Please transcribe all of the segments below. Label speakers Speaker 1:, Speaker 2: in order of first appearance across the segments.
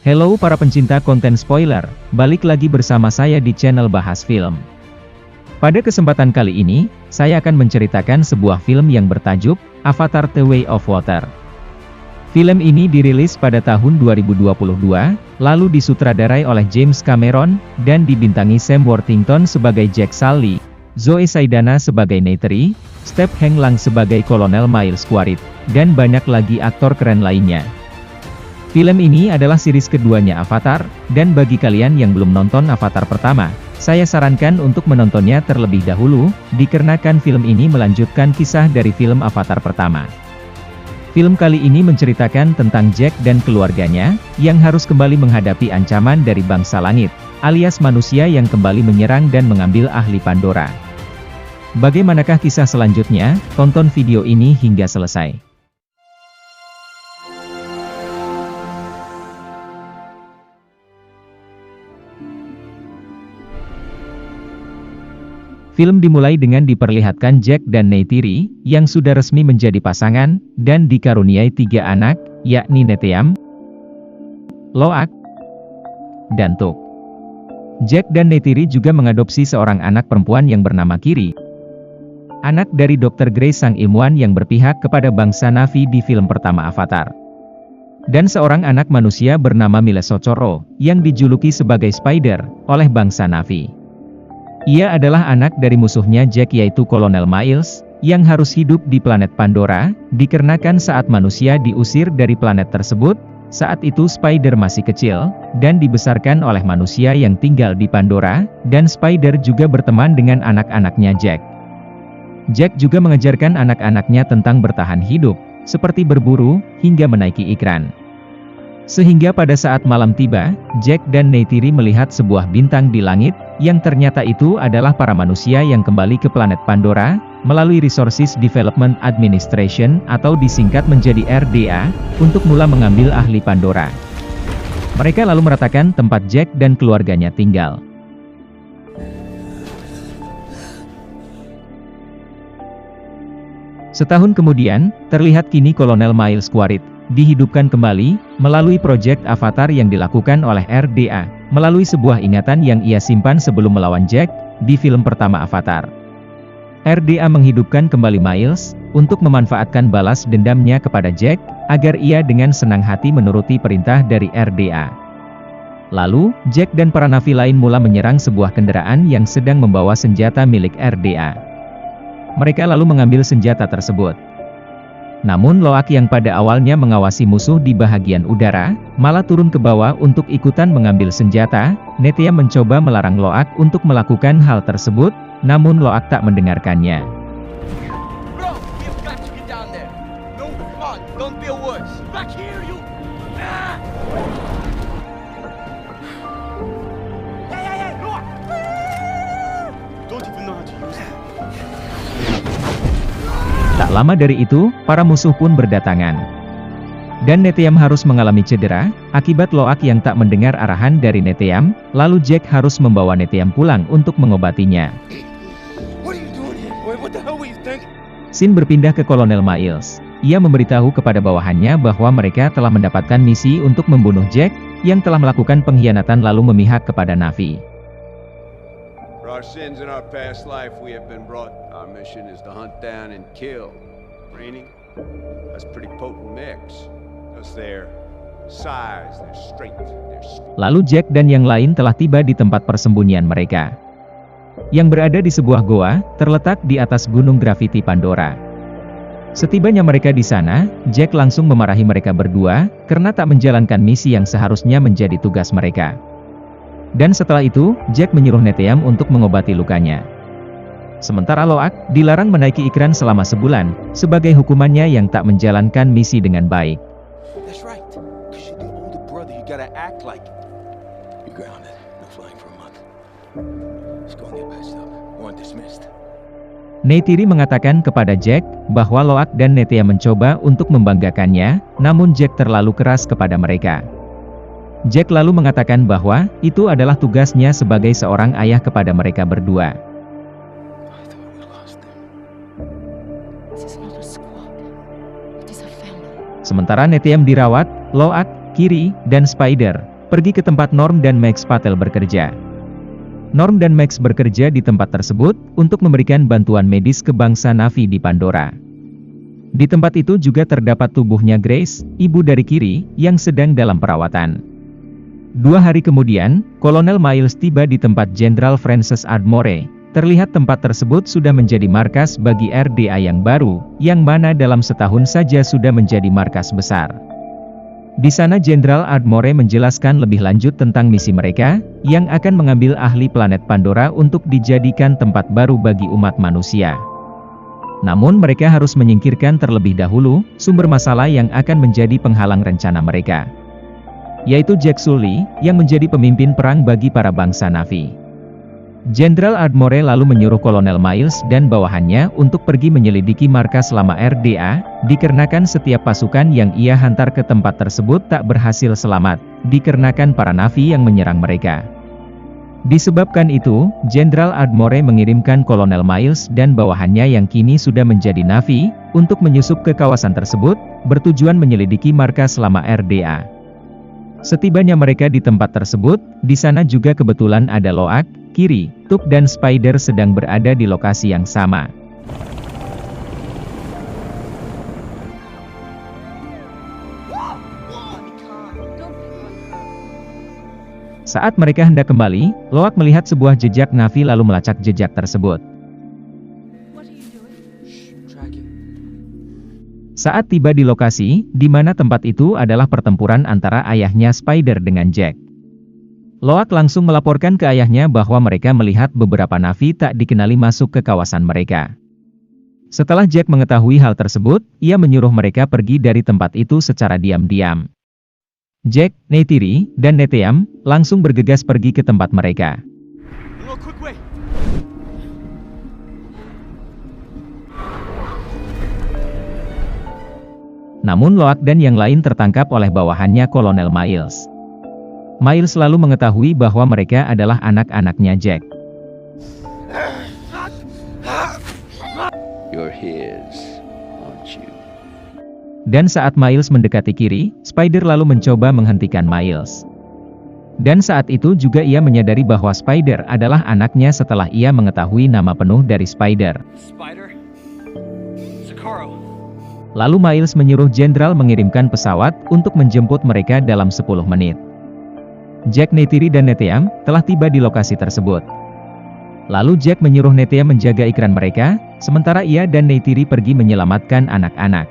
Speaker 1: Hello para pencinta konten spoiler, balik lagi bersama saya di channel Bahas Film. Pada kesempatan kali ini, saya akan menceritakan sebuah film yang bertajuk Avatar: The Way of Water. Film ini dirilis pada tahun 2022, lalu disutradarai oleh James Cameron, dan dibintangi Sam Worthington sebagai Jack Sully, Zoe Saldana sebagai Neytiri, Step Hen Lang sebagai Kolonel Miles Quaritch, dan banyak lagi aktor keren lainnya. Film ini adalah series keduanya Avatar, dan bagi kalian yang belum nonton Avatar pertama, saya sarankan untuk menontonnya terlebih dahulu, dikarenakan film ini melanjutkan kisah dari film Avatar pertama. Film kali ini menceritakan tentang Jack dan keluarganya, yang harus kembali menghadapi ancaman dari bangsa langit, alias manusia yang kembali menyerang dan mengambil ahli Pandora. Bagaimanakah kisah selanjutnya? Tonton video ini hingga selesai. Film dimulai dengan diperlihatkan Jack dan Neytiri, yang sudah resmi menjadi pasangan, dan dikaruniai 3 anak, yakni Neteyam, Lo'ak, dan Tuk. Jack dan Neytiri juga mengadopsi seorang anak perempuan yang bernama Kiri, anak dari Dr. Grace sang ilmuwan yang berpihak kepada bangsa Na'vi di film pertama Avatar. Dan seorang anak manusia bernama Milesocoro, yang dijuluki sebagai Spider, oleh bangsa Na'vi. Ia adalah anak dari musuhnya Jack yaitu Kolonel Miles, yang harus hidup di planet Pandora, dikarenakan saat manusia diusir dari planet tersebut, saat itu Spider masih kecil, dan dibesarkan oleh manusia yang tinggal di Pandora, dan Spider juga berteman dengan anak-anaknya Jack. Jack juga mengajarkan anak-anaknya tentang bertahan hidup, seperti berburu, hingga menaiki ikran. Sehingga pada saat malam tiba, Jack dan Neytiri melihat sebuah bintang di langit, yang ternyata itu adalah para manusia yang kembali ke planet Pandora, melalui Resources Development Administration atau disingkat menjadi RDA, untuk mula mengambil ahli Pandora. Mereka lalu meratakan tempat Jack dan keluarganya tinggal. Setahun kemudian, terlihat kini Kolonel Miles Quaritch dihidupkan kembali, melalui proyek Avatar yang dilakukan oleh RDA, melalui sebuah ingatan yang ia simpan sebelum melawan Jack, di film pertama Avatar. RDA menghidupkan kembali Miles, untuk memanfaatkan balas dendamnya kepada Jack, agar ia dengan senang hati menuruti perintah dari RDA. Lalu, Jack dan para Na'vi lain mula menyerang sebuah kendaraan yang sedang membawa senjata milik RDA. Mereka lalu mengambil senjata tersebut. Namun Lo'ak yang pada awalnya mengawasi musuh di bahagian udara, malah turun ke bawah untuk ikutan mengambil senjata. Neteyam mencoba melarang Lo'ak untuk melakukan hal tersebut, namun Lo'ak tak mendengarkannya. Tak lama dari itu, para musuh pun berdatangan. Dan Neteyam harus mengalami cedera, akibat Lo'ak yang tak mendengar arahan dari Neteyam, lalu Jack harus membawa Neteyam pulang untuk mengobatinya. Scene berpindah ke Kolonel Miles. Ia memberitahu kepada bawahannya bahwa mereka telah mendapatkan misi untuk membunuh Jack, yang telah melakukan pengkhianatan lalu memihak kepada Na'vi.
Speaker 2: For our sins in our past life, we have been brought. Our mission is to hunt down and kill. Raining? That's pretty potent mix. Because their size, their strength, their speed.
Speaker 1: Lalu Jack dan yang lain telah tiba di tempat persembunyian mereka, yang berada di sebuah goa, terletak di atas gunung grafiti Pandora. Setibanya mereka di sana, Jack langsung memarahi mereka berdua, karena tak menjalankan misi yang seharusnya menjadi tugas mereka. Dan setelah itu, Jack menyuruh Neteyam untuk mengobati lukanya. Sementara Lo'ak dilarang menaiki ikran selama sebulan, sebagai hukumannya yang tak menjalankan misi dengan baik. Neytiri mengatakan kepada Jack, bahwa Lo'ak dan Neteyam mencoba untuk membanggakannya, namun Jack terlalu keras kepada mereka. Jack lalu mengatakan bahwa, itu adalah tugasnya sebagai seorang ayah kepada mereka berdua. Sementara Neteyam dirawat, Lo'ak, Kiri, dan Spider pergi ke tempat Norm dan Max Patel bekerja. Norm dan Max bekerja di tempat tersebut untuk memberikan bantuan medis ke bangsa Na'vi di Pandora. Di tempat itu juga terdapat tubuhnya Grace, ibu dari Kiri, yang sedang dalam perawatan. 2 hari kemudian, Kolonel Miles tiba di tempat Jenderal Francis Ardmore. Terlihat tempat tersebut sudah menjadi markas bagi RDA yang baru, yang mana dalam setahun saja sudah menjadi markas besar. Di sana Jenderal Ardmore menjelaskan lebih lanjut tentang misi mereka, yang akan mengambil ahli planet Pandora untuk dijadikan tempat baru bagi umat manusia. Namun mereka harus menyingkirkan terlebih dahulu, sumber masalah yang akan menjadi penghalang rencana mereka. Yaitu Jack Sully, yang menjadi pemimpin perang bagi para bangsa Na'vi. Jenderal Ardmore lalu menyuruh Kolonel Miles dan bawahannya untuk pergi menyelidiki markas lama RDA, dikarenakan setiap pasukan yang ia hantar ke tempat tersebut tak berhasil selamat, dikarenakan para Na'vi yang menyerang mereka. Disebabkan itu, Jenderal Ardmore mengirimkan Kolonel Miles dan bawahannya yang kini sudah menjadi Na'vi, untuk menyusup ke kawasan tersebut, bertujuan menyelidiki markas lama RDA. Setibanya mereka di tempat tersebut, di sana juga kebetulan ada Loak, Kiri, Tuk dan Spider sedang berada di lokasi yang sama. Saat mereka hendak kembali, Loak melihat sebuah jejak Na'vi lalu melacak jejak tersebut. Saat tiba di lokasi, di mana tempat itu adalah pertempuran antara ayahnya Spider dengan Jack. Loak langsung melaporkan ke ayahnya bahwa mereka melihat beberapa Na'vi tak dikenali masuk ke kawasan mereka. Setelah Jack mengetahui hal tersebut, ia menyuruh mereka pergi dari tempat itu secara diam-diam. Jack, Neytiri, dan Neteyam langsung bergegas pergi ke tempat mereka. Namun Loak dan yang lain tertangkap oleh bawahannya Kolonel Miles. Miles selalu mengetahui bahwa mereka adalah anak-anaknya Jack.
Speaker 2: You're his, aren't you?
Speaker 1: Dan saat Miles mendekati Kiri, Spider lalu mencoba menghentikan Miles. Dan saat itu juga ia menyadari bahwa Spider adalah anaknya setelah ia mengetahui nama penuh dari Spider. Lalu Miles menyuruh Jenderal mengirimkan pesawat untuk menjemput mereka dalam 10 menit. Jack, Neytiri dan Neteyam telah tiba di lokasi tersebut. Lalu Jack menyuruh Neteyam menjaga ikran mereka, sementara ia dan Neytiri pergi menyelamatkan anak-anak.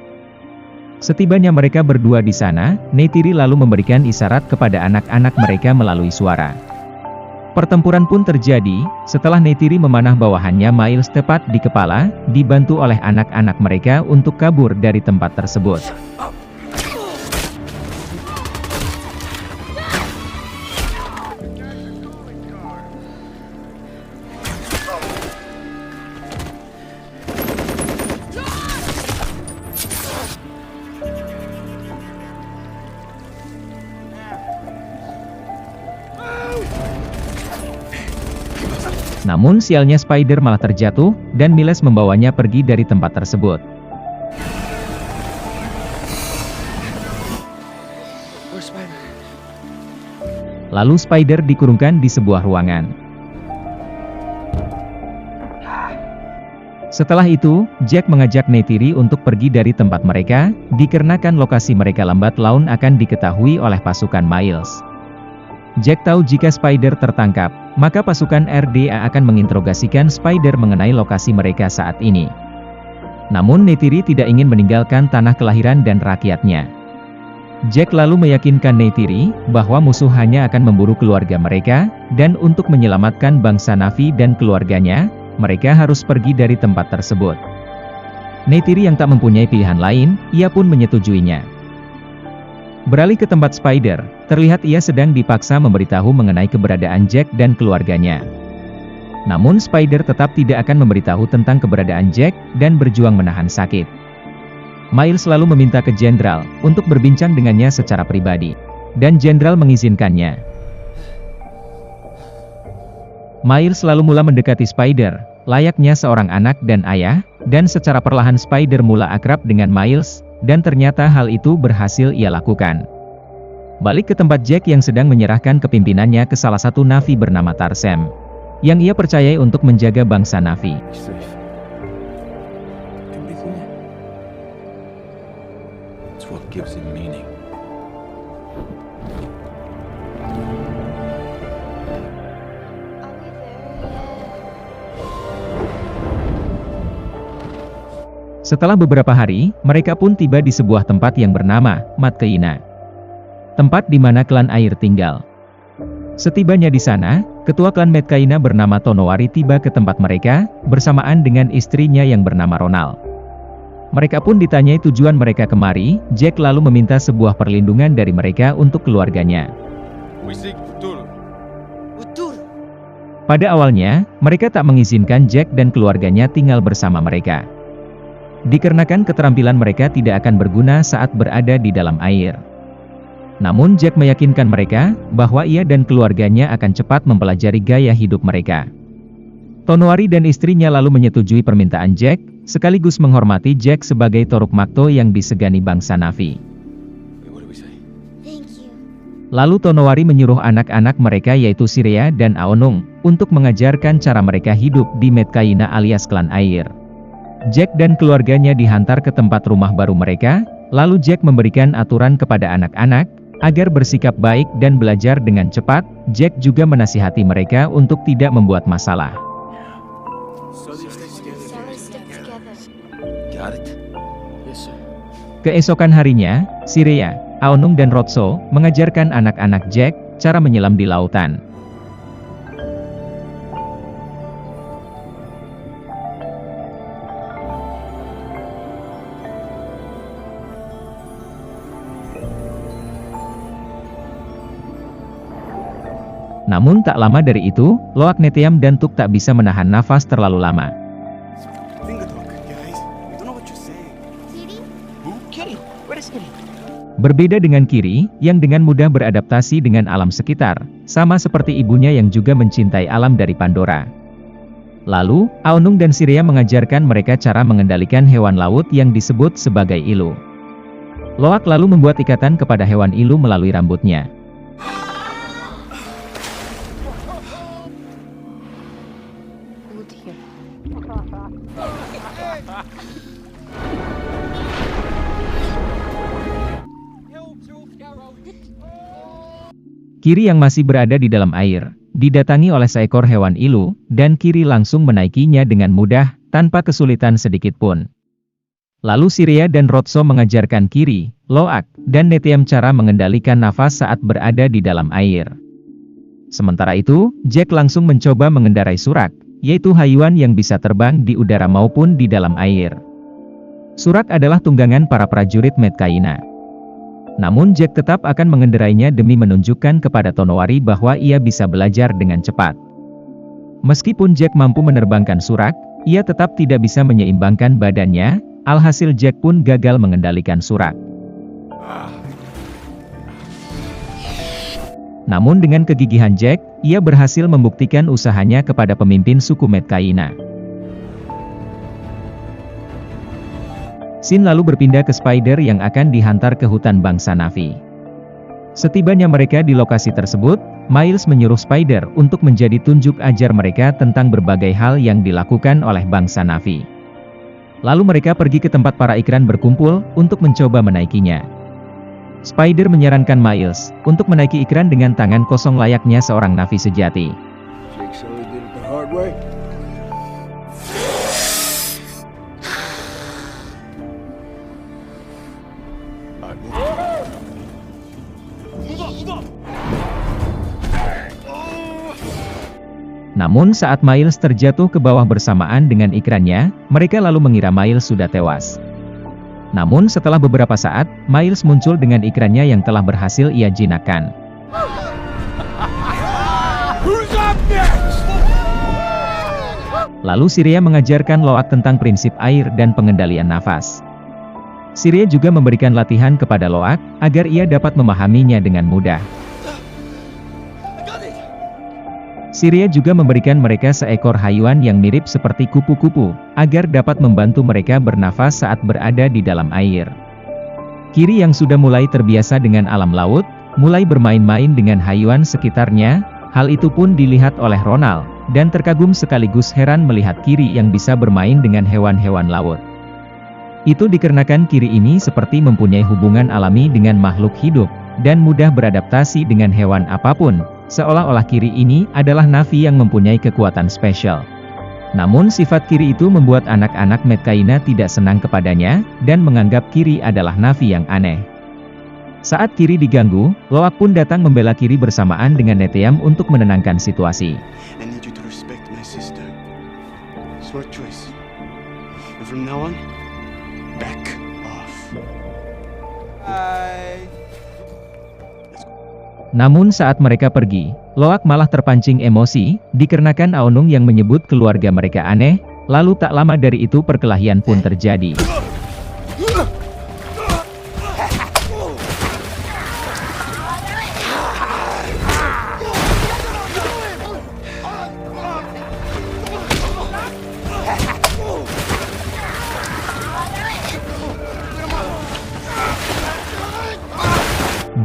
Speaker 1: Setibanya mereka berdua di sana, Neytiri lalu memberikan isyarat kepada anak-anak mereka melalui suara. Pertempuran pun terjadi, setelah Neytiri memanah bawahannya Miles tepat di kepala, dibantu oleh anak-anak mereka untuk kabur dari tempat tersebut. Namun sialnya Spider malah terjatuh, dan Miles membawanya pergi dari tempat tersebut. Lalu Spider dikurungkan di sebuah ruangan. Setelah itu, Jack mengajak Neytiri untuk pergi dari tempat mereka, dikarenakan lokasi mereka lambat laun akan diketahui oleh pasukan Miles. Jack tahu jika Spider tertangkap, maka pasukan RDA akan menginterogasikan Spider mengenai lokasi mereka saat ini. Namun Neytiri tidak ingin meninggalkan tanah kelahiran dan rakyatnya. Jack lalu meyakinkan Neytiri bahwa musuh hanya akan memburu keluarga mereka, dan untuk menyelamatkan bangsa Na'vi dan keluarganya, mereka harus pergi dari tempat tersebut. Neytiri yang tak mempunyai pilihan lain, ia pun menyetujuinya. Beralih ke tempat Spider, terlihat ia sedang dipaksa memberitahu mengenai keberadaan Jack dan keluarganya. Namun Spider tetap tidak akan memberitahu tentang keberadaan Jack, dan berjuang menahan sakit. Miles lalu meminta ke Jenderal untuk berbincang dengannya secara pribadi. Dan Jenderal mengizinkannya. Miles lalu mula mendekati Spider, layaknya seorang anak dan ayah, dan secara perlahan Spider mula akrab dengan Miles, dan ternyata hal itu berhasil ia lakukan. Balik ke tempat Jack yang sedang menyerahkan kepimpinannya ke salah satu Na'vi bernama Tarsem, yang ia percayai untuk menjaga bangsa Na'vi.
Speaker 3: It's what gives him meaning.
Speaker 1: Setelah beberapa hari, mereka pun tiba di sebuah tempat yang bernama Matkeina, tempat di mana klan air tinggal. Setibanya di sana, ketua klan Matkeina bernama Tonowari tiba ke tempat mereka, bersamaan dengan istrinya yang bernama Ronald. Mereka pun ditanyai tujuan mereka kemari. Jack lalu meminta sebuah perlindungan dari mereka untuk keluarganya. Pada awalnya, mereka tak mengizinkan Jack dan keluarganya tinggal bersama mereka, dikarenakan keterampilan mereka tidak akan berguna saat berada di dalam air. Namun Jack meyakinkan mereka, bahwa ia dan keluarganya akan cepat mempelajari gaya hidup mereka. Tonowari dan istrinya lalu menyetujui permintaan Jack, sekaligus menghormati Jack sebagai Toruk Makto yang disegani bangsa Na'vi. Lalu Tonowari menyuruh anak-anak mereka yaitu Sirea dan Aonung, untuk mengajarkan cara mereka hidup di Matkeina alias klan air. Jack dan keluarganya dihantar ke tempat rumah baru mereka, lalu Jack memberikan aturan kepada anak-anak, agar bersikap baik dan belajar dengan cepat. Jack juga menasihati mereka untuk tidak membuat masalah. Keesokan harinya, Sirea, Aonung dan Rotso, mengajarkan anak-anak Jack, cara menyelam di lautan. Namun tak lama dari itu, Loak Neteyam dan Tuk tak bisa menahan nafas terlalu lama. Berbeda dengan Kiri, yang dengan mudah beradaptasi dengan alam sekitar, sama seperti ibunya yang juga mencintai alam dari Pandora. Lalu, Aonung dan Sirea mengajarkan mereka cara mengendalikan hewan laut yang disebut sebagai ilu. Loak lalu membuat ikatan kepada hewan ilu melalui rambutnya. Kiri yang masih berada di dalam air, didatangi oleh seekor hewan ilu, dan Kiri langsung menaikinya dengan mudah, tanpa kesulitan sedikit pun. Lalu Sirea dan Rotso mengajarkan Kiri, Loak, dan Neteyam cara mengendalikan nafas saat berada di dalam air. Sementara itu, Jack langsung mencoba mengendarai Surak, yaitu hayuan yang bisa terbang di udara maupun di dalam air. Surak adalah tunggangan para prajurit Matkeina. Namun Jack tetap akan mengendarainya demi menunjukkan kepada Tonowari bahwa ia bisa belajar dengan cepat. Meskipun Jack mampu menerbangkan Surak, ia tetap tidak bisa menyeimbangkan badannya, alhasil Jack pun gagal mengendalikan Surak. Namun dengan kegigihan Jack, ia berhasil membuktikan usahanya kepada pemimpin suku Matkeina. Sin lalu berpindah ke Spider yang akan dihantar ke hutan bangsa Na'vi. Setibanya mereka di lokasi tersebut, Miles menyuruh Spider untuk menjadi tunjuk ajar mereka tentang berbagai hal yang dilakukan oleh bangsa Na'vi. Lalu mereka pergi ke tempat para ikran berkumpul, untuk mencoba menaikinya. Spider menyarankan Miles, untuk menaiki ikran dengan tangan kosong layaknya seorang Na'vi sejati. Namun saat Miles terjatuh ke bawah bersamaan dengan ikrannya, mereka lalu mengira Miles sudah tewas. Namun setelah beberapa saat, Miles muncul dengan ikrannya yang telah berhasil ia jinakkan. Lalu Sirea mengajarkan Loak tentang prinsip air dan pengendalian nafas. Sirea juga memberikan latihan kepada Loak, agar ia dapat memahaminya dengan mudah. Sirea juga memberikan mereka seekor hayuan yang mirip seperti kupu-kupu, agar dapat membantu mereka bernafas saat berada di dalam air. Kiri yang sudah mulai terbiasa dengan alam laut, mulai bermain-main dengan hayuan sekitarnya. Hal itu pun dilihat oleh Ronald, dan terkagum sekaligus heran melihat Kiri yang bisa bermain dengan hewan-hewan laut. Itu dikarenakan Kiri ini seperti mempunyai hubungan alami dengan makhluk hidup, dan mudah beradaptasi dengan hewan apapun, seolah-olah Kiri ini adalah navi yang mempunyai kekuatan spesial. Namun sifat Kiri itu membuat anak-anak Metkayina tidak senang kepadanya, dan menganggap Kiri adalah navi yang aneh. Saat Kiri diganggu, Loak pun datang membela Kiri bersamaan dengan Neteyam untuk menenangkan situasi.
Speaker 4: I need you to respect my sister. Smart choice. And from now on, back off. Bye.
Speaker 1: Namun saat mereka pergi, Loak malah terpancing emosi, dikarenakan Aonung yang menyebut keluarga mereka aneh, lalu tak lama dari itu perkelahian pun terjadi.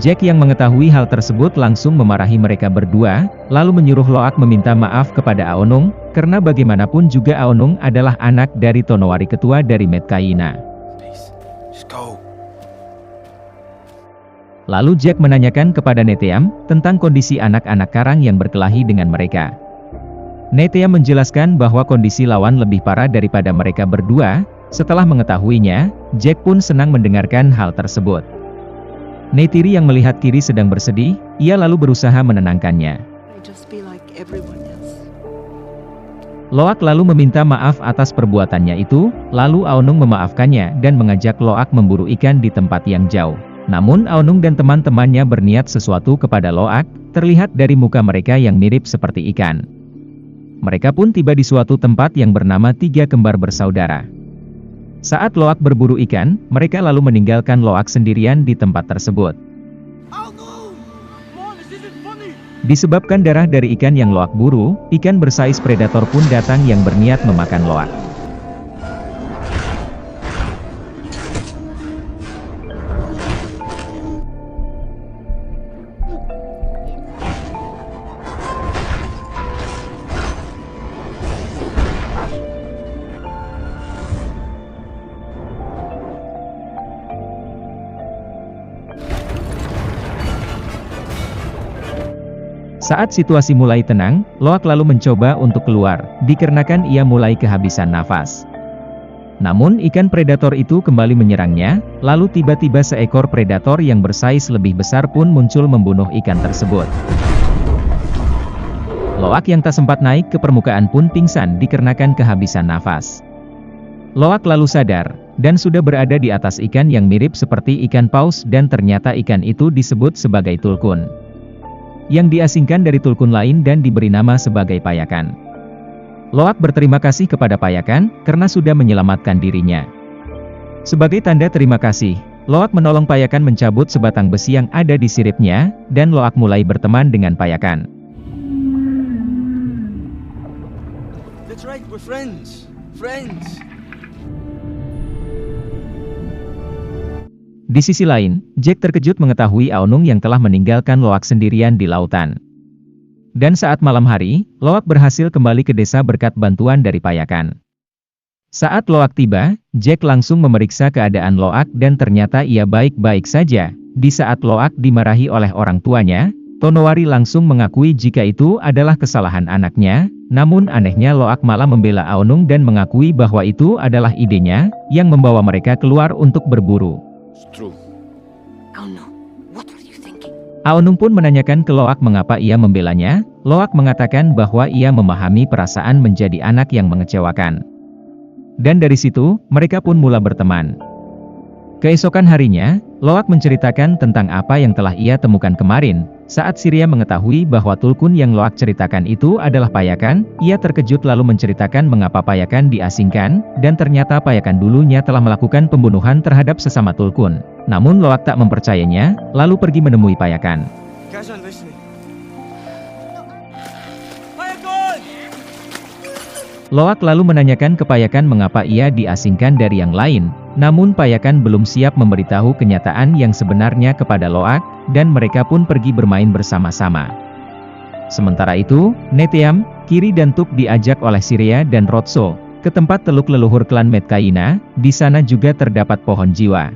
Speaker 1: Jack yang mengetahui hal tersebut langsung memarahi mereka berdua, lalu menyuruh Loak meminta maaf kepada Aonung, karena bagaimanapun juga Aonung adalah anak dari Tonowari ketua dari Metkayina. Lalu Jack menanyakan kepada Neteyam, tentang kondisi anak-anak karang yang berkelahi dengan mereka. Neteyam menjelaskan bahwa kondisi lawan lebih parah daripada mereka berdua. Setelah mengetahuinya, Jack pun senang mendengarkan hal tersebut. Neytiri yang melihat Kiri sedang bersedih, ia lalu berusaha menenangkannya. Loak lalu meminta maaf atas perbuatannya itu, lalu Aonung memaafkannya dan mengajak Loak memburu ikan di tempat yang jauh. Namun Aonung dan teman-temannya berniat sesuatu kepada Loak, terlihat dari muka mereka yang mirip seperti ikan. Mereka pun tiba di suatu tempat yang bernama Tiga Kembar Bersaudara. Saat Loak berburu ikan, mereka lalu meninggalkan Loak sendirian di tempat tersebut. Disebabkan darah dari ikan yang Loak buru, ikan bersaiz predator pun datang yang berniat memakan Loak. Saat situasi mulai tenang, Loak lalu mencoba untuk keluar, dikarenakan ia mulai kehabisan nafas. Namun ikan predator itu kembali menyerangnya, lalu tiba-tiba seekor predator yang bersaiz lebih besar pun muncul membunuh ikan tersebut. Loak yang tak sempat naik ke permukaan pun pingsan dikarenakan kehabisan nafas. Loak lalu sadar, dan sudah berada di atas ikan yang mirip seperti ikan paus dan ternyata ikan itu disebut sebagai tulkun, yang diasingkan dari tulkun lain dan diberi nama sebagai Payakan. Loak berterima kasih kepada Payakan, karena sudah menyelamatkan dirinya. Sebagai tanda terima kasih, Loak menolong Payakan mencabut sebatang besi yang ada di siripnya, dan Loak mulai berteman dengan Payakan.
Speaker 4: That's right, we're friends. Friends.
Speaker 1: Di sisi lain, Jack terkejut mengetahui Aonung yang telah meninggalkan Loak sendirian di lautan. Dan saat malam hari, Loak berhasil kembali ke desa berkat bantuan dari Payakan. Saat Loak tiba, Jack langsung memeriksa keadaan Loak dan ternyata ia baik-baik saja. Di saat Loak dimarahi oleh orang tuanya, Tonowari langsung mengakui jika itu adalah kesalahan anaknya, namun anehnya Loak malah membela Aonung dan mengakui bahwa itu adalah idenya, yang membawa mereka keluar untuk berburu.
Speaker 4: True.
Speaker 1: Aonung pun menanyakan ke Loak mengapa ia membelanya. Loak mengatakan bahwa ia memahami perasaan menjadi anak yang mengecewakan. Dan dari situ, mereka pun mulai berteman. Keesokan harinya, Loak menceritakan tentang apa yang telah ia temukan kemarin. Saat Siria mengetahui bahwa tulkun yang Loak ceritakan itu adalah Payakan, ia terkejut lalu menceritakan mengapa Payakan diasingkan, dan ternyata Payakan dulunya telah melakukan pembunuhan terhadap sesama tulkun. Namun Loak tak mempercayainya, lalu pergi menemui Payakan. Loak lalu menanyakan ke Payakan mengapa ia diasingkan dari yang lain. namun Payakan belum siap memberitahu kenyataan yang sebenarnya kepada Loak, dan mereka pun pergi bermain bersama-sama. Sementara itu, Neteyam, Kiri dan Tuk diajak oleh Siria dan Rotso ke tempat teluk leluhur klan Medcaina. Di sana juga terdapat pohon jiwa.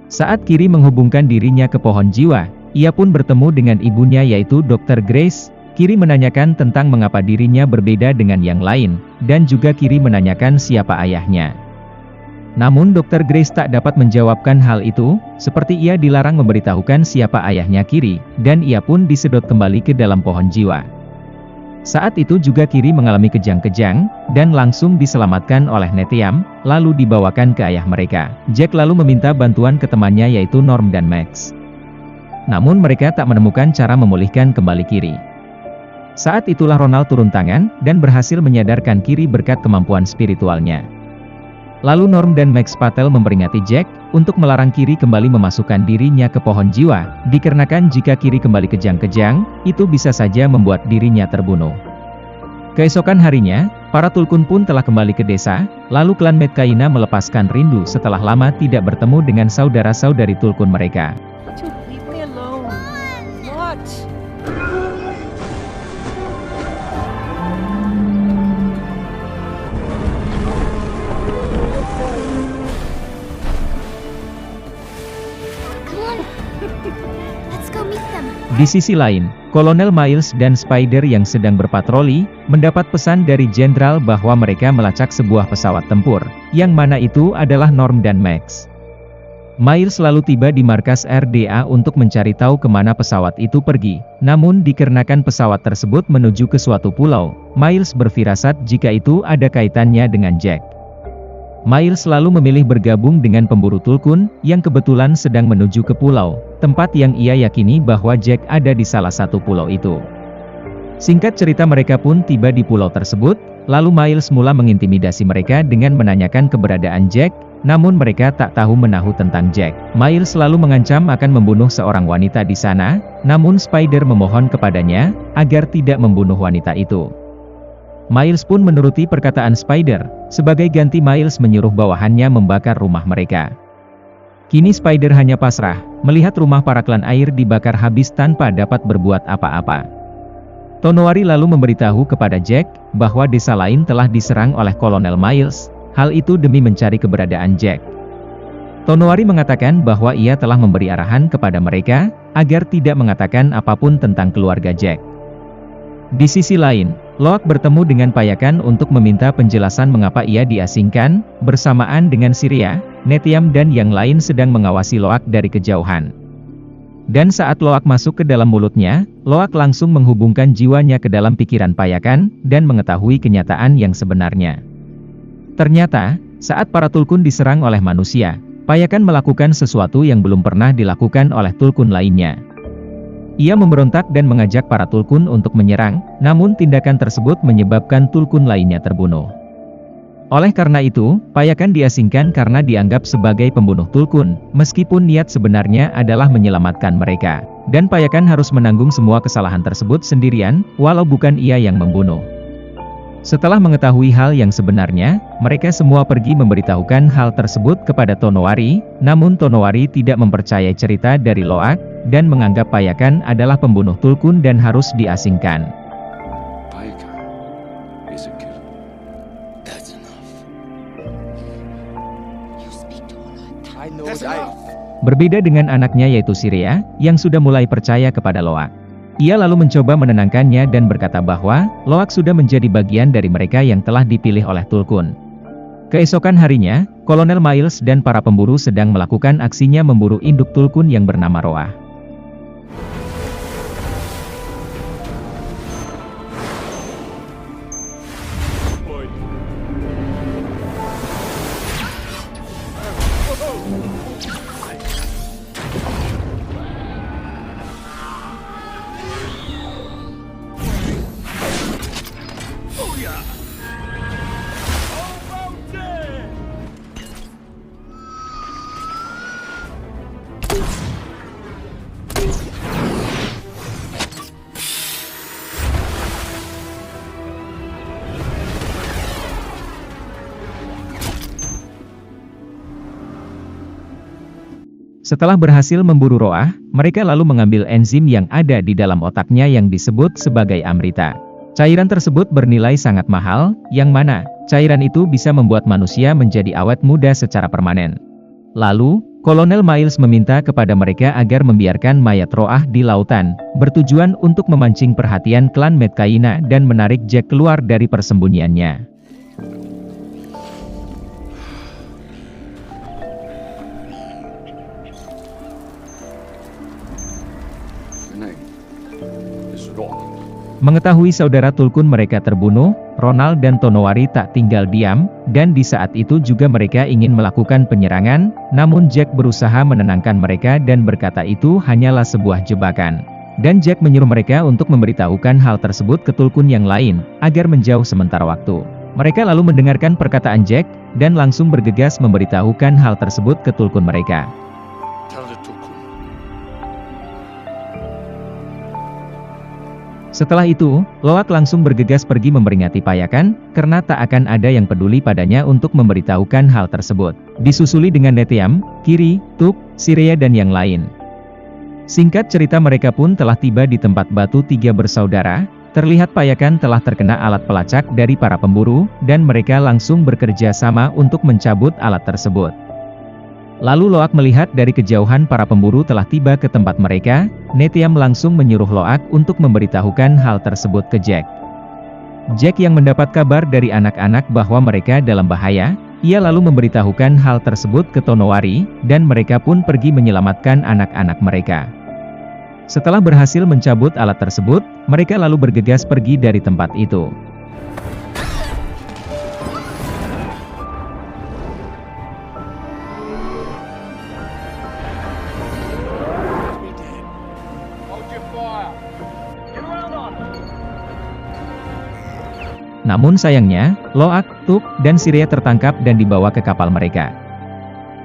Speaker 1: Saat Kiri menghubungkan dirinya ke pohon jiwa, ia pun bertemu dengan ibunya yaitu Dr. Grace. Kiri menanyakan tentang mengapa dirinya berbeda dengan yang lain, dan juga Kiri menanyakan siapa ayahnya. Namun Dr. Grace tak dapat menjawabkan hal itu, seperti ia dilarang memberitahukan siapa ayahnya Kiri, dan ia pun disedot kembali ke dalam pohon jiwa. Saat itu juga Kiri mengalami kejang-kejang, dan langsung diselamatkan oleh Neteyam, lalu dibawakan ke ayah mereka. Jack lalu meminta bantuan ke temannya yaitu Norm dan Max. Namun mereka tak menemukan cara memulihkan kembali Kiri. Saat itulah Ronald turun tangan, dan berhasil menyadarkan Kiri berkat kemampuan spiritualnya. Lalu Norm dan Max Patel memperingati Jack, untuk melarang Kiri kembali memasukkan dirinya ke pohon jiwa, dikarenakan jika Kiri kembali kejang-kejang, itu bisa saja membuat dirinya terbunuh. Keesokan harinya, para Tulkun pun telah kembali ke desa, lalu klan Medcaina melepaskan rindu setelah lama tidak bertemu dengan saudara-saudari Tulkun mereka.
Speaker 5: Dude, leave me alone. What?
Speaker 6: Come on. Let's go meet them.
Speaker 1: Di sisi lain, Kolonel Miles dan Spider yang sedang berpatroli, mendapat pesan dari Jenderal bahwa mereka melacak sebuah pesawat tempur, yang mana itu adalah Norm dan Max. Miles lalu tiba di markas RDA untuk mencari tahu kemana pesawat itu pergi, namun dikarenakan pesawat tersebut menuju ke suatu pulau, Miles berfirasat jika itu ada kaitannya dengan Jack. Miles lalu memilih bergabung dengan pemburu Tulkun, yang kebetulan sedang menuju ke pulau, tempat yang ia yakini bahwa Jack ada di salah satu pulau itu. Singkat cerita mereka pun tiba di pulau tersebut, lalu Miles mula mengintimidasi mereka dengan menanyakan keberadaan Jack, namun mereka tak tahu menahu tentang Jack. Miles selalu mengancam akan membunuh seorang wanita di sana, namun Spider memohon kepadanya, agar tidak membunuh wanita itu. Miles pun menuruti perkataan Spider, sebagai ganti Miles menyuruh bawahannya membakar rumah mereka. Kini Spider hanya pasrah, melihat rumah para klan air dibakar habis tanpa dapat berbuat apa-apa. Tonowari lalu memberitahu kepada Jack, bahwa desa lain telah diserang oleh Kolonel Miles, hal itu demi mencari keberadaan Jack. Tonowari mengatakan bahwa ia telah memberi arahan kepada mereka, agar tidak mengatakan apapun tentang keluarga Jack. Di sisi lain, Loak bertemu dengan Payakan untuk meminta penjelasan mengapa ia diasingkan, bersamaan dengan Siria, Neteyam dan yang lain sedang mengawasi Loak dari kejauhan. Dan saat Loak masuk ke dalam mulutnya, Loak langsung menghubungkan jiwanya ke dalam pikiran Payakan, dan mengetahui kenyataan yang sebenarnya. Ternyata, saat para Tulkun diserang oleh manusia, Payakan melakukan sesuatu yang belum pernah dilakukan oleh Tulkun lainnya. Ia memberontak dan mengajak para Tulkun untuk menyerang, namun tindakan tersebut menyebabkan Tulkun lainnya terbunuh. Oleh karena itu, Payakan diasingkan karena dianggap sebagai pembunuh Tulkun, meskipun niat sebenarnya adalah menyelamatkan mereka. Dan Payakan harus menanggung semua kesalahan tersebut sendirian, walau bukan ia yang membunuh. Setelah mengetahui hal yang sebenarnya, mereka semua pergi memberitahukan hal tersebut kepada Tonowari, namun Tonowari tidak mempercayai cerita dari Loak, dan menganggap Payakan adalah pembunuh Tulkun dan harus diasingkan.
Speaker 3: Payakan is a killer.
Speaker 4: That's enough.
Speaker 6: You speak to Olot.
Speaker 4: I know that.
Speaker 1: Berbeda dengan anaknya yaitu Siria, yang sudah mulai percaya kepada Loak. Ia lalu mencoba menenangkannya dan berkata bahwa, Loak sudah menjadi bagian dari mereka yang telah dipilih oleh Tulkun. Keesokan harinya, Kolonel Miles dan para pemburu sedang melakukan aksinya memburu induk Tulkun yang bernama Roah. Setelah berhasil memburu Roah, mereka lalu mengambil enzim yang ada di dalam otaknya yang disebut sebagai Amrita. Cairan tersebut bernilai sangat mahal, yang mana cairan itu bisa membuat manusia menjadi awet muda secara permanen. Lalu, Kolonel Miles meminta kepada mereka agar membiarkan mayat Roah di lautan, bertujuan untuk memancing perhatian klan Metkayina dan menarik Jack keluar dari persembunyiannya.
Speaker 3: Your name is Roland.
Speaker 1: Mengetahui saudara Tulkun mereka terbunuh, Ronald dan Tonowari tak tinggal diam, dan di saat itu juga mereka ingin melakukan penyerangan, namun Jack berusaha menenangkan mereka dan berkata itu hanyalah sebuah jebakan. Dan Jack menyuruh mereka untuk memberitahukan hal tersebut ke Tulkun yang lain, agar menjauh sementara waktu. Mereka lalu mendengarkan perkataan Jack, dan langsung bergegas memberitahukan hal tersebut ke Tulkun mereka.
Speaker 3: Tell the Tulkun.
Speaker 1: Setelah itu, Loak langsung bergegas pergi memperingati Payakan, karena tak akan ada yang peduli padanya untuk memberitahukan hal tersebut. Disusuli dengan Nethiam, Kiri, Tuk, Sirea dan yang lain. Singkat cerita mereka pun telah tiba di tempat Batu Tiga Bersaudara. Terlihat Payakan telah terkena alat pelacak dari para pemburu, dan mereka langsung bekerja sama untuk mencabut alat tersebut. Lalu Loak melihat dari kejauhan para pemburu telah tiba ke tempat mereka. Nethiam langsung menyuruh Loak untuk memberitahukan hal tersebut ke Jack. Jack yang mendapat kabar dari anak-anak bahwa mereka dalam bahaya, ia lalu memberitahukan hal tersebut ke Tonowari, dan mereka pun pergi menyelamatkan anak-anak mereka. Setelah berhasil mencabut alat tersebut, mereka lalu bergegas pergi dari tempat itu. Namun sayangnya, Loak, Tuk, dan Sirea tertangkap dan dibawa ke kapal mereka.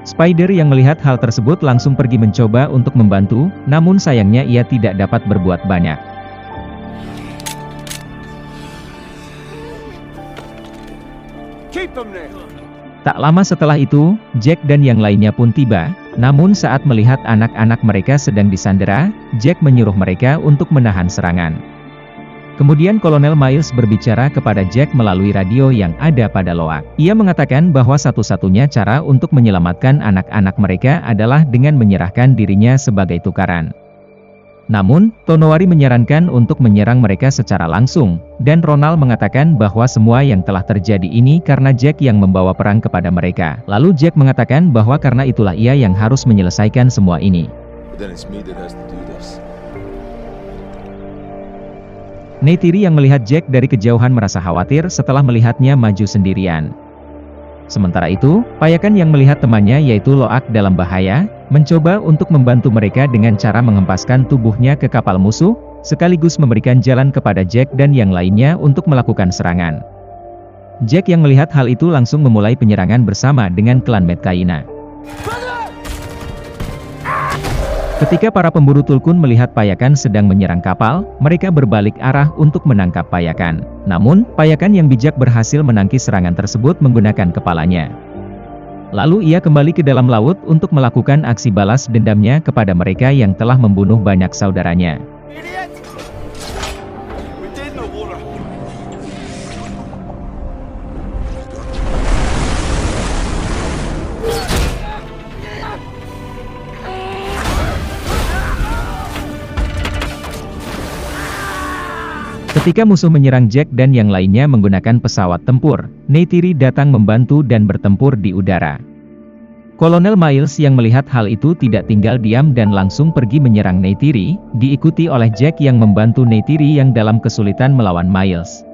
Speaker 1: Spider yang melihat hal tersebut langsung pergi mencoba untuk membantu, namun sayangnya ia tidak dapat berbuat banyak.
Speaker 2: Keep them there.
Speaker 1: Tak lama setelah itu, Jack dan yang lainnya pun tiba, namun saat melihat anak-anak mereka sedang disandera, Jack menyuruh mereka untuk menahan serangan. Kemudian Kolonel Miles berbicara kepada Jack melalui radio yang ada pada Loak. Ia mengatakan bahwa satu-satunya cara untuk menyelamatkan anak-anak mereka adalah dengan menyerahkan dirinya sebagai tukaran. Namun, Tonowari menyarankan untuk menyerang mereka secara langsung, dan Ronald mengatakan bahwa semua yang telah terjadi ini karena Jack yang membawa perang kepada mereka. Lalu Jack mengatakan bahwa karena itulah ia yang harus menyelesaikan semua ini. Neytiri yang melihat Jack dari kejauhan merasa khawatir setelah melihatnya maju sendirian. Sementara itu, Payakan yang melihat temannya yaitu Loak dalam bahaya, mencoba untuk membantu mereka dengan cara menghempaskan tubuhnya ke kapal musuh, sekaligus memberikan jalan kepada Jack dan yang lainnya untuk melakukan serangan. Jack yang melihat hal itu langsung memulai penyerangan bersama dengan klan Metkayina. Ketika para pemburu Tulkun melihat Payakan sedang menyerang kapal, mereka berbalik arah untuk menangkap Payakan. Namun, Payakan yang bijak berhasil menangkis serangan tersebut menggunakan kepalanya. Lalu ia kembali ke dalam laut untuk melakukan aksi balas dendamnya kepada mereka yang telah membunuh banyak saudaranya. Ketika musuh menyerang Jack dan yang lainnya menggunakan pesawat tempur, Neytiri datang membantu dan bertempur di udara. Kolonel Miles yang melihat hal itu tidak tinggal diam dan langsung pergi menyerang Neytiri, diikuti oleh Jack yang membantu Neytiri yang dalam kesulitan melawan Miles.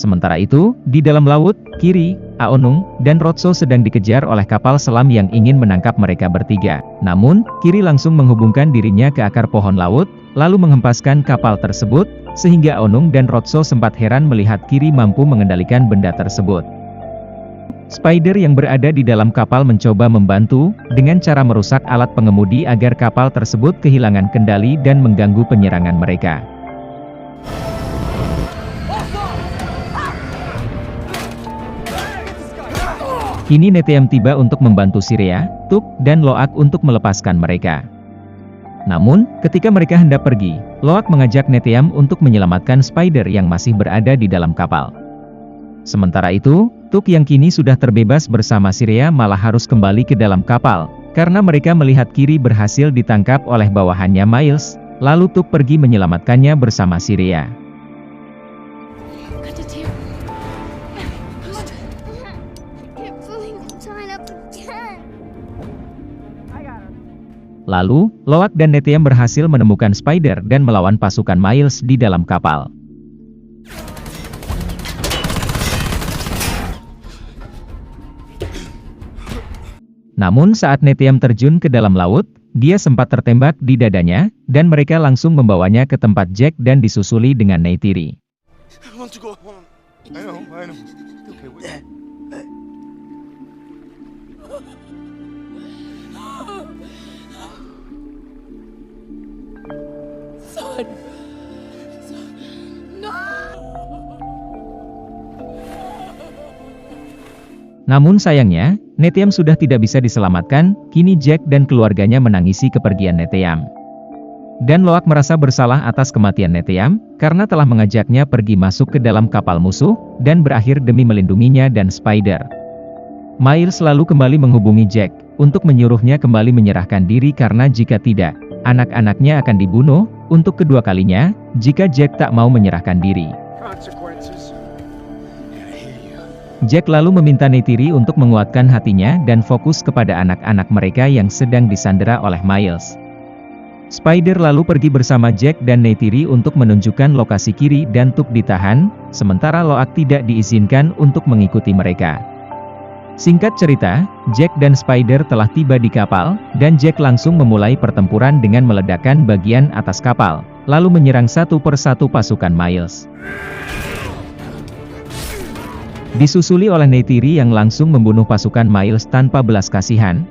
Speaker 1: Sementara itu, di dalam laut, Kiri, Aonung, dan Rotso sedang dikejar oleh kapal selam yang ingin menangkap mereka bertiga. Namun, Kiri langsung menghubungkan dirinya ke akar pohon laut, lalu menghempaskan kapal tersebut, sehingga Aonung dan Rotso sempat heran melihat Kiri mampu mengendalikan benda tersebut. Spider yang berada di dalam kapal mencoba membantu, dengan cara merusak alat pengemudi agar kapal tersebut kehilangan kendali dan mengganggu penyerangan mereka. Kini Neteyam tiba untuk membantu Sirea, Tuk, dan Loak untuk melepaskan mereka. Namun, ketika mereka hendak pergi, Loak mengajak Neteyam untuk menyelamatkan Spider yang masih berada di dalam kapal. Sementara itu, Tuk yang kini sudah terbebas bersama Sirea malah harus kembali ke dalam kapal, karena mereka melihat Kiri berhasil ditangkap oleh bawahannya Miles, lalu Tuk pergi menyelamatkannya bersama Sirea.
Speaker 6: Got the tail. Can't believe I'm tied up again.
Speaker 1: Lalu, Loak dan Neteyam berhasil menemukan Spider dan melawan pasukan Miles di dalam kapal. Namun saat Neteyam terjun ke dalam laut, dia sempat tertembak di dadanya, dan mereka langsung membawanya ke tempat Jack dan disusuli dengan Neytiri.
Speaker 4: I want to go home. I know. Okay, wait.
Speaker 1: Namun sayangnya, Neteyam sudah tidak bisa diselamatkan, kini Jack dan keluarganya menangisi kepergian Neteyam. Dan Loak merasa bersalah atas kematian Neteyam, karena telah mengajaknya pergi masuk ke dalam kapal musuh, dan berakhir demi melindunginya dan Spider. Miles lalu kembali menghubungi Jack, untuk menyuruhnya kembali menyerahkan diri karena jika tidak, anak-anaknya akan dibunuh, untuk kedua kalinya, jika Jack tak mau menyerahkan diri.
Speaker 2: Consequences.
Speaker 1: Jack lalu meminta Neytiri untuk menguatkan hatinya dan fokus kepada anak-anak mereka yang sedang disandera oleh Miles. Spider lalu pergi bersama Jack dan Neytiri untuk menunjukkan lokasi Kiri dan Tuk ditahan, sementara Loak tidak diizinkan untuk mengikuti mereka. Singkat cerita, Jack dan Spider telah tiba di kapal, dan Jack langsung memulai pertempuran dengan meledakkan bagian atas kapal, lalu menyerang satu persatu pasukan Miles. Disusuli oleh Neytiri yang langsung membunuh pasukan Miles tanpa belas kasihan.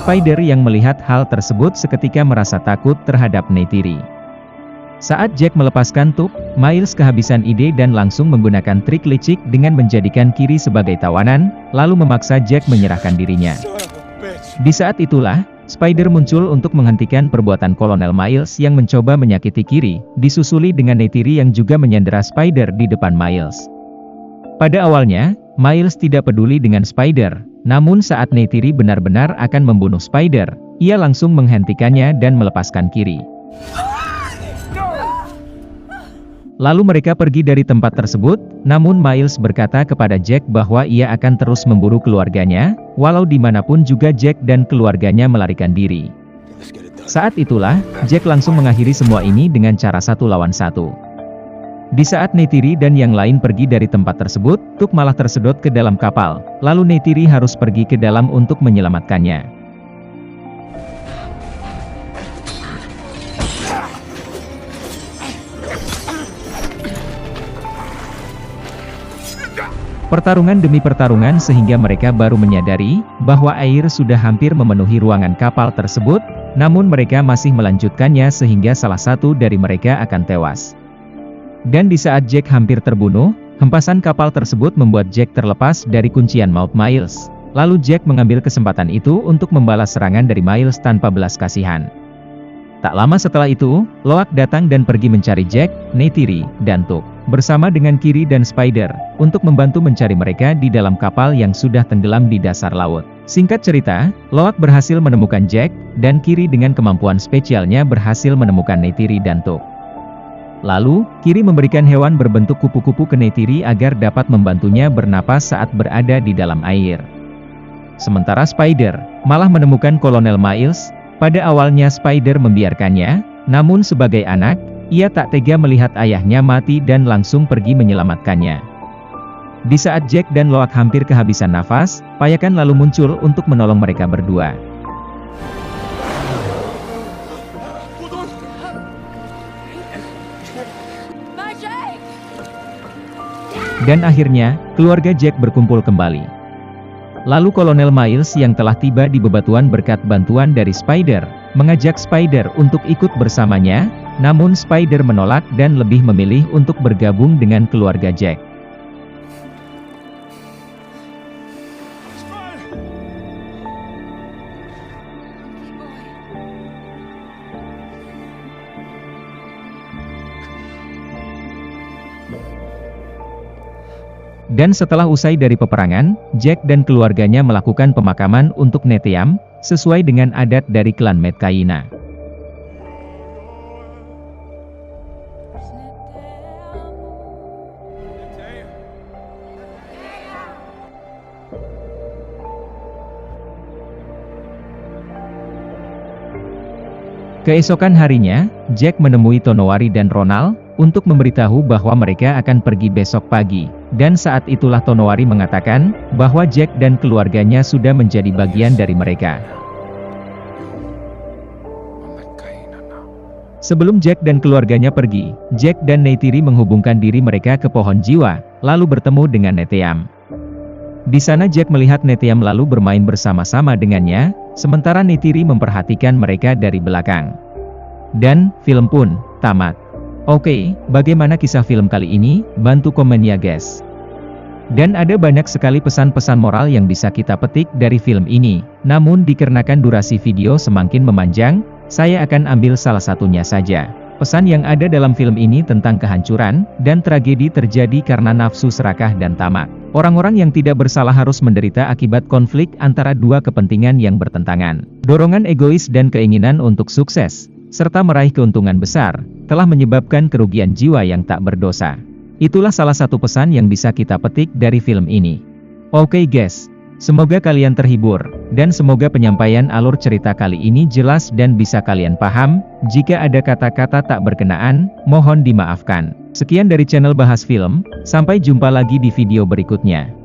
Speaker 1: Spider yang melihat hal tersebut seketika merasa takut terhadap Neytiri. Saat Jack melepaskan Tuk, Miles kehabisan ide dan langsung menggunakan trik licik dengan menjadikan Kiri sebagai tawanan, lalu memaksa Jack menyerahkan dirinya. Di saat itulah, Spider muncul untuk menghentikan perbuatan Kolonel Miles yang mencoba menyakiti Kiri, disusuli dengan Neytiri yang juga menyandera Spider di depan Miles. Pada awalnya, Miles tidak peduli dengan Spider, namun saat Neytiri benar-benar akan membunuh Spider, ia langsung menghentikannya dan melepaskan Kiri. Lalu mereka pergi dari tempat tersebut, namun Miles berkata kepada Jack bahwa ia akan terus memburu keluarganya, walau dimanapun juga Jack dan keluarganya melarikan diri. Saat itulah, Jack langsung mengakhiri semua ini dengan cara 1 lawan 1. Di saat Neytiri dan yang lain pergi dari tempat tersebut, Tuk malah tersedot ke dalam kapal, lalu Neytiri harus pergi ke dalam untuk menyelamatkannya. Pertarungan demi pertarungan sehingga mereka baru menyadari bahwa air sudah hampir memenuhi ruangan kapal tersebut, namun mereka masih melanjutkannya sehingga salah satu dari mereka akan tewas. Dan di saat Jack hampir terbunuh, hempasan kapal tersebut membuat Jack terlepas dari kuncian maut Miles. Lalu Jack mengambil kesempatan itu untuk membalas serangan dari Miles tanpa belas kasihan. Tak lama setelah itu, Loak datang dan pergi mencari Jack, Neytiri, dan Tuk, bersama dengan Kiri dan Spider, untuk membantu mencari mereka di dalam kapal yang sudah tenggelam di dasar laut. Singkat cerita, Loak berhasil menemukan Jack, dan Kiri dengan kemampuan spesialnya berhasil menemukan Neytiri dan Tuk. Lalu, Kiri memberikan hewan berbentuk kupu-kupu ke Neytiri agar dapat membantunya bernapas saat berada di dalam air. Sementara Spider malah menemukan Kolonel Miles. Pada awalnya Spider membiarkannya, namun sebagai anak, ia tak tega melihat ayahnya mati dan langsung pergi menyelamatkannya. Di saat Jack dan Loak hampir kehabisan nafas, Payakan lalu muncul untuk menolong mereka berdua. Dan akhirnya, keluarga Jack berkumpul kembali. Lalu Kolonel Miles yang telah tiba di bebatuan berkat bantuan dari Spider, mengajak Spider untuk ikut bersamanya, namun Spider menolak dan lebih memilih untuk bergabung dengan keluarga Jack. Dan setelah usai dari peperangan, Jack dan keluarganya melakukan pemakaman untuk Neteyam, sesuai dengan adat dari klan Metkayina. Keesokan harinya, Jack menemui Tonowari dan Ronald, untuk memberitahu bahwa mereka akan pergi besok pagi, dan saat itulah Tonowari mengatakan, bahwa Jack dan keluarganya sudah menjadi bagian dari mereka. Sebelum Jack dan keluarganya pergi, Jack dan Neytiri menghubungkan diri mereka ke pohon jiwa, lalu bertemu dengan Neteyam. Di sana Jack melihat Neteyam lalu bermain bersama-sama dengannya, sementara Neytiri memperhatikan mereka dari belakang. Dan, film pun tamat. Oke, bagaimana kisah film kali ini? Bantu komen ya guys. Dan ada banyak sekali pesan-pesan moral yang bisa kita petik dari film ini. Namun dikarenakan durasi video semakin memanjang, saya akan ambil salah satunya saja. Pesan yang ada dalam film ini tentang kehancuran, dan tragedi terjadi karena nafsu serakah dan tamak. Orang-orang yang tidak bersalah harus menderita akibat konflik antara dua kepentingan yang bertentangan. Dorongan egois dan keinginan untuk sukses, serta meraih keuntungan besar, telah menyebabkan kerugian jiwa yang tak berdosa. Itulah salah satu pesan yang bisa kita petik dari film ini. Oke guys, semoga kalian terhibur, dan semoga penyampaian alur cerita kali ini jelas dan bisa kalian paham. Jika ada kata-kata tak berkenaan, mohon dimaafkan. Sekian dari channel Bahas Film, sampai jumpa lagi di video berikutnya.